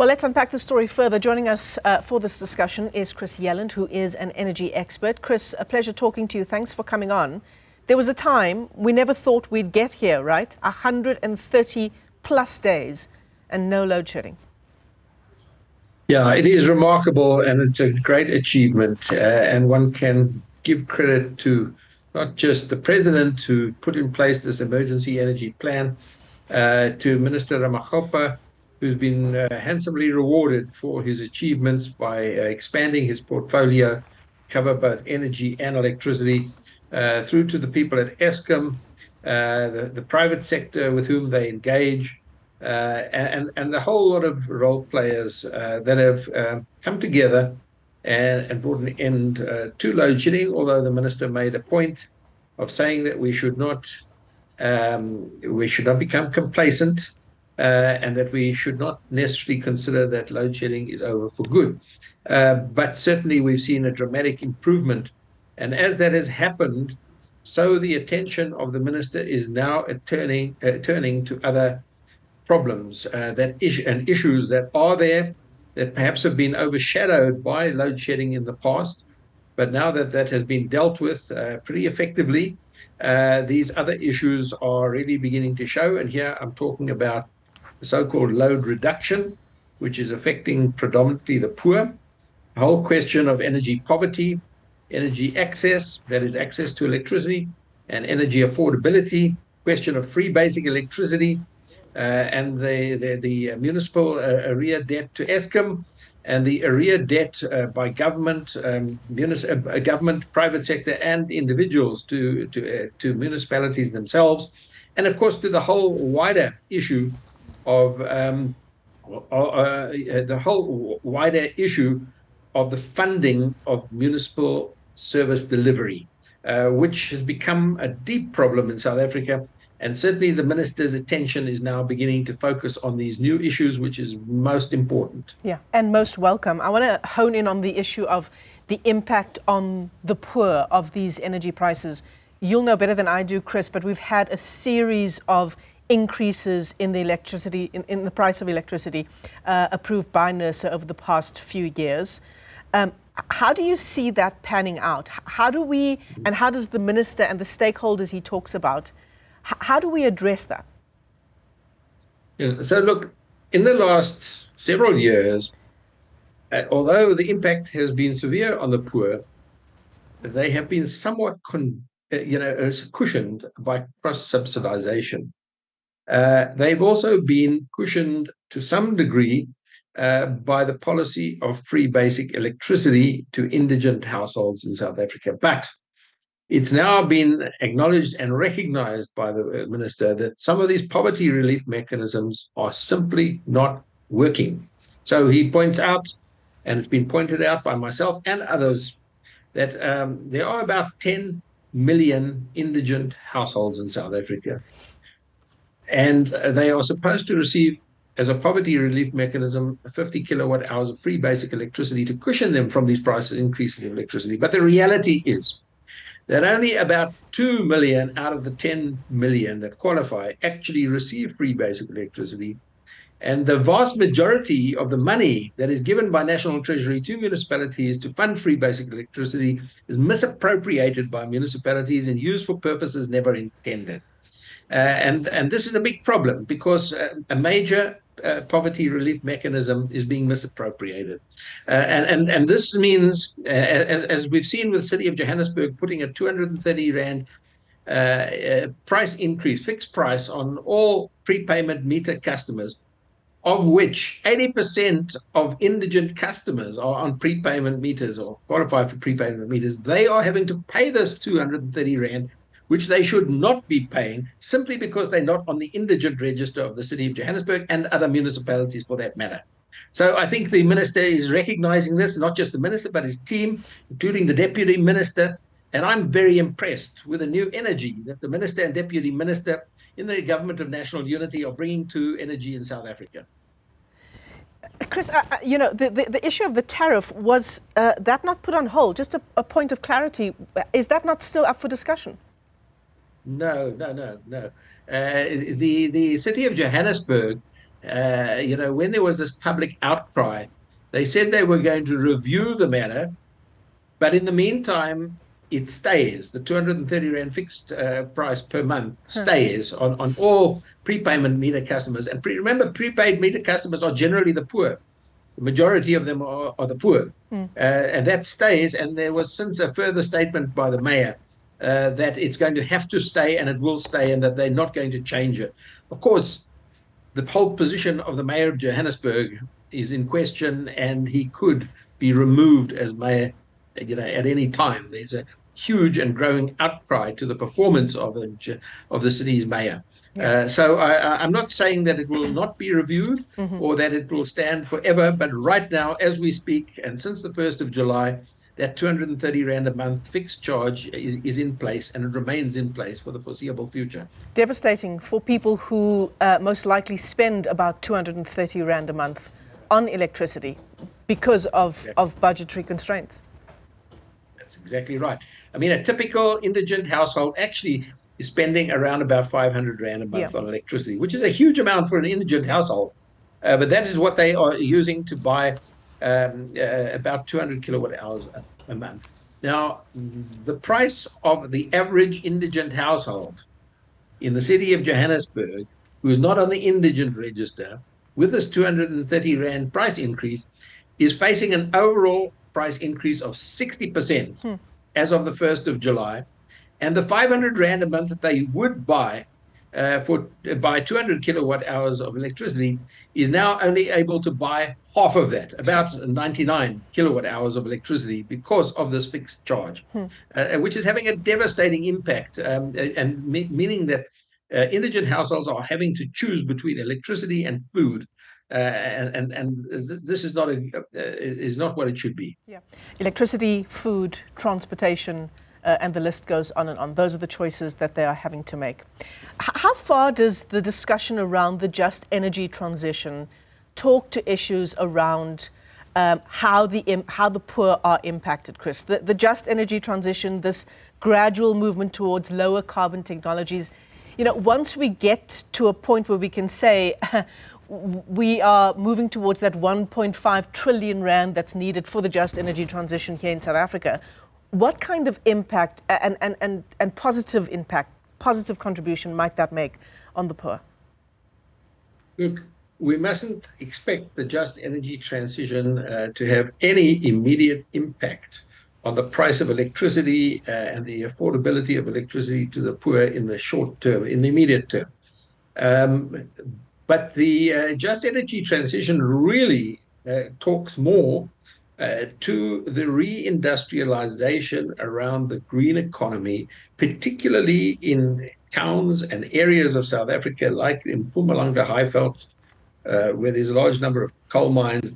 Well, let's unpack the story further. Joining us for this discussion is Chris Yelland, who is an energy expert. Chris, a pleasure talking to you. Thanks for coming on. There was a time we never thought we'd get here, right? 130 plus days and no load shedding. Yeah, it is remarkable, and it's a great achievement. And one can give credit to not just the president who put in place this emergency energy plan, to Minister Ramokgopa, who's been handsomely rewarded for his achievements by expanding his portfolio, cover both energy and electricity, through to the people at Eskom, the private sector with whom they engage, and a whole lot of role players that have come together and brought an end to load shedding, although the minister made a point of saying that we should not become complacent, and that we should not necessarily consider that load shedding is over for good. But certainly we've seen a dramatic improvement. And as that has happened, so the attention of the minister is now turning to other problems and issues that are there, that perhaps have been overshadowed by load shedding in the past. But now that that has been dealt with pretty effectively, these other issues are really beginning to show. And here I'm talking about the so-called load reduction, which is affecting predominantly the poor, the whole question of energy poverty, energy access, that is access to electricity, and energy affordability, question of free basic electricity, and the municipal arrear debt to Eskom, and the arrear debt by government, government, private sector, and individuals to municipalities themselves, and of course to the whole wider issue of the funding of municipal service delivery, which has become a deep problem in South Africa. And certainly the minister's attention is now beginning to focus on these new issues, which is most important. Yeah, and most welcome. I want to hone in on the issue of the impact on the poor of these energy prices. You'll know better than I do, Chris, but we've had a series of increases in the electricity, in the price of electricity approved by NERSA over the past few years. How do you see that panning out? How do we, and how does the minister and the stakeholders he talks about, how do we address that? Yeah, so look, in the last several years, although the impact has been severe on the poor, they have been somewhat cushioned by cross-subsidization. They've also been cushioned to some degree by the policy of free basic electricity to indigent households in South Africa. But it's now been acknowledged and recognized by the minister that some of these poverty relief mechanisms are simply not working. So he points out, and it's been pointed out by myself and others, that there are about 10 million indigent households in South Africa. And they are supposed to receive, as a poverty relief mechanism, 50 kilowatt hours of free basic electricity to cushion them from these price increases in electricity. But the reality is that only about 2 million out of the 10 million that qualify actually receive free basic electricity. And the vast majority of the money that is given by National Treasury to municipalities to fund free basic electricity is misappropriated by municipalities and used for purposes never intended. And this is a big problem, because a major poverty relief mechanism is being misappropriated. And this means, as we've seen with the city of Johannesburg putting a 230 Rand price increase, fixed price on all prepayment meter customers, of which 80% of indigent customers are on prepayment meters or qualify for prepayment meters. They are having to pay this 230 Rand, which they should not be paying, simply because they're not on the indigent register of the city of Johannesburg and other municipalities for that matter. So I think the minister is recognizing this, not just the minister, but his team, including the deputy minister. And I'm very impressed with the new energy that the minister and deputy minister in the government of national unity are bringing to energy in South Africa. Chris, the issue of the tariff, was that not put on hold? Just a point of clarity, is that not still up for discussion? No. The city of Johannesburg when there was this public outcry, they said they were going to review the matter, but in the meantime, it stays. The 230 Rand fixed price per month stays on all prepayment meter customers. And remember, prepaid meter customers are generally the poor. The majority of them are the poor. And that stays. And there was since a further statement by the mayor that it's going to have to stay and it will stay and that they're not going to change it. Of course, the whole position of the mayor of Johannesburg is in question, and he could be removed as mayor, at any time. There's a huge and growing outcry to the performance of the city's mayor. Yeah. So I'm not saying that it will not be reviewed or that it will stand forever, but right now, as we speak, and since the 1st of July, that 230 Rand a month fixed charge is in place, and it remains in place for the foreseeable future. Devastating for people who most likely spend about 230 Rand a month on electricity because of budgetary constraints. That's exactly right. I mean, a typical indigent household actually is spending around about 500 Rand a month on electricity, which is a huge amount for an indigent household. But that is what they are using to buy about 200 kilowatt hours a month. Now, the price of the average indigent household in the city of Johannesburg, who is not on the indigent register, with this 230 Rand price increase, is facing an overall price increase of 60% as of the 1st of July. And the 500 Rand a month that they would buy by 200 kilowatt hours of electricity is now only able to buy half of that, about 99 kilowatt hours of electricity, because of this fixed charge, which is having a devastating impact, and meaning that indigent households are having to choose between electricity and food. This is not what it should be. Yeah, electricity, food, transportation, and the list goes on and on. Those are the choices that they are having to make. How far does the discussion around the just energy transition talk to issues around how the poor are impacted, Chris? The just energy transition, this gradual movement towards lower carbon technologies. Once we get to a point where we can say we are moving towards that 1.5 trillion Rand that's needed for the just energy transition here in South Africa, what kind of impact and positive impact, positive contribution might that make on the poor? Look, we mustn't expect the just energy transition to have any immediate impact on the price of electricity and the affordability of electricity to the poor in the short term, in the immediate term. But the just energy transition really talks more to the reindustrialization around the green economy, particularly in towns and areas of South Africa, like in Mpumalanga Highveld, where there's a large number of coal mines,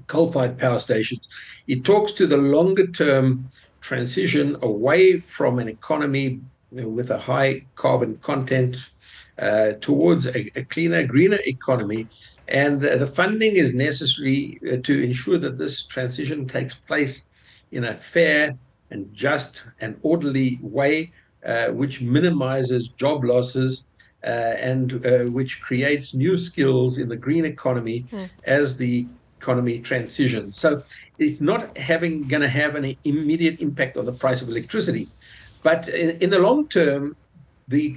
coal-fired power stations. It talks to the longer-term transition away from an economy with a high carbon content towards a cleaner, greener economy. And the funding is necessary to ensure that this transition takes place in a fair and just and orderly way, which minimizes job losses and which creates new skills in the green economy as the economy transitions. So it's not going to have an immediate impact on the price of electricity. But in the long term, the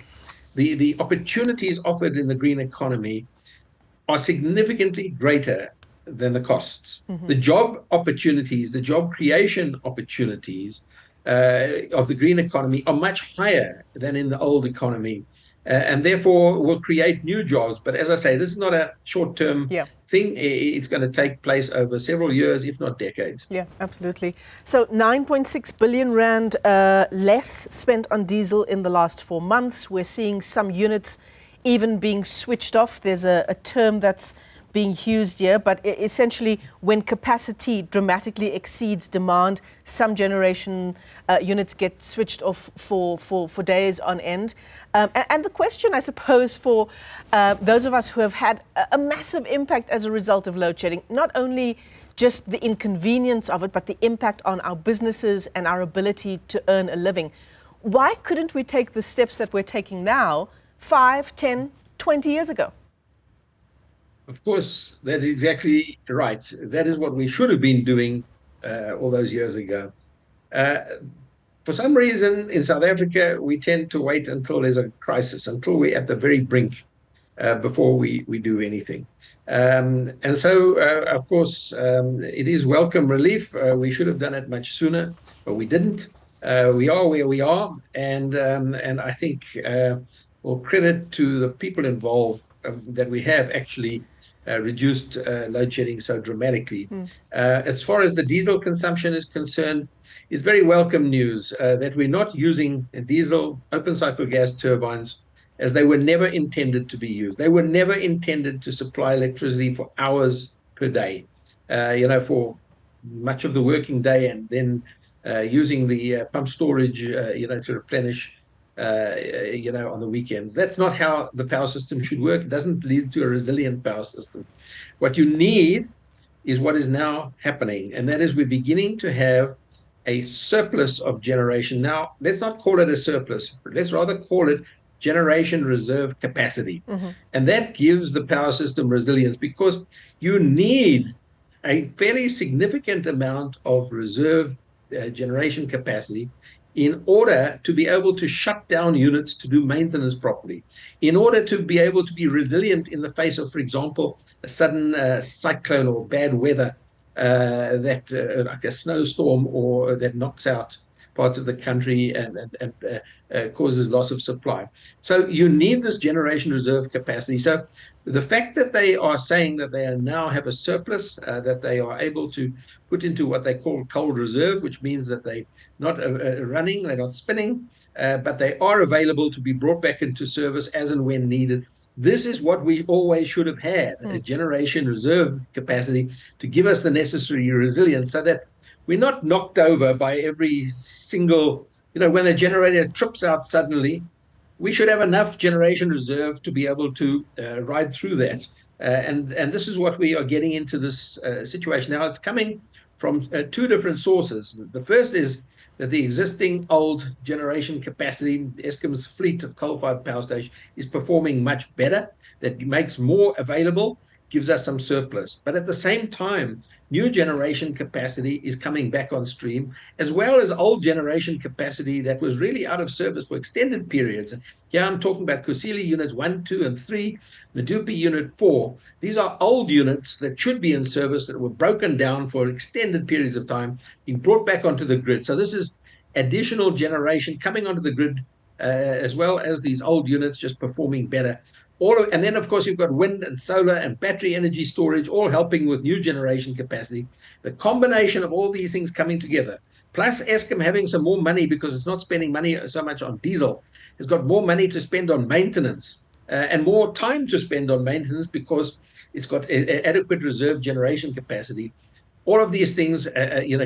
opportunities offered in the green economy are significantly greater than the costs. The job opportunities, the job creation opportunities of the green economy are much higher than in the old economy, and therefore will create new jobs. But as I say, this is not a short-term thing. It's going to take place over several years, if not decades. Yeah, absolutely. So 9.6 billion Rand less spent on diesel in the last 4 months. We're seeing some units even being switched off. There's a term that's being used here, but essentially when capacity dramatically exceeds demand, some generation units get switched off for days on end. And the question, I suppose, for those of us who have had a massive impact as a result of load shedding, not only just the inconvenience of it, but the impact on our businesses and our ability to earn a living. Why couldn't we take the steps that we're taking now 5, 10, 20 years ago? Of course, that's exactly right. That is what we should have been doing all those years ago. Uh, for some reason, in South Africa, we tend to wait until there's a crisis, until we're at the very brink before we do anything. And so, of course, it is welcome relief. We should have done it much sooner, but we didn't. We are where we are, and I think, well, credit to the people involved that we have actually reduced load shedding so dramatically. As far as the diesel consumption is concerned, it's very welcome news that we're not using diesel open cycle gas turbines, as they were never intended to be used. They were never intended to supply electricity for hours per day, for much of the working day, and then using the pump storage, to replenish, on the weekends. That's not how the power system should work. It doesn't lead to a resilient power system. What you need is what is now happening, and that is we're beginning to have a surplus of generation. Now, let's not call it a surplus, let's rather call it generation reserve capacity. And that gives the power system resilience, because you need a fairly significant amount of reserve generation capacity in order to be able to shut down units to do maintenance properly, in order to be able to be resilient in the face of, for example, a sudden cyclone or bad weather, like a snowstorm, or that knocks out parts of the country and causes loss of supply. So you need this generation reserve capacity. So the fact that they are saying that they now have a surplus, that they are able to put into what they call cold reserve, which means that they're not running, they're not spinning, but they are available to be brought back into service as and when needed. This is what we always should have had, a generation reserve capacity to give us the necessary resilience, so that we're not knocked over by every single, when the generator trips out suddenly. We should have enough generation reserve to be able to ride through that. And this is what we are getting into, this situation. Now, it's coming from two different sources. The first is that the existing old generation capacity, Eskom's fleet of coal-fired power stations, is performing much better. That makes more available, gives us some surplus. But at the same time, new generation capacity is coming back on stream, as well as old generation capacity that was really out of service for extended periods. Here I'm talking about Kusile units 1, 2, and 3, Medupi unit 4. These are old units that should be in service, that were broken down for extended periods of time, being brought back onto the grid. So this is additional generation coming onto the grid, as well as these old units just performing better. And then, of course, you've got wind and solar and battery energy storage, all helping with new generation capacity. The combination of all these things coming together, plus Eskom having some more money, because it's not spending money so much on diesel, it's got more money to spend on maintenance, and more time to spend on maintenance, because it's got adequate reserve generation capacity. All of these things,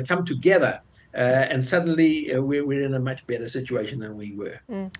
come together, and suddenly we're in a much better situation than we were.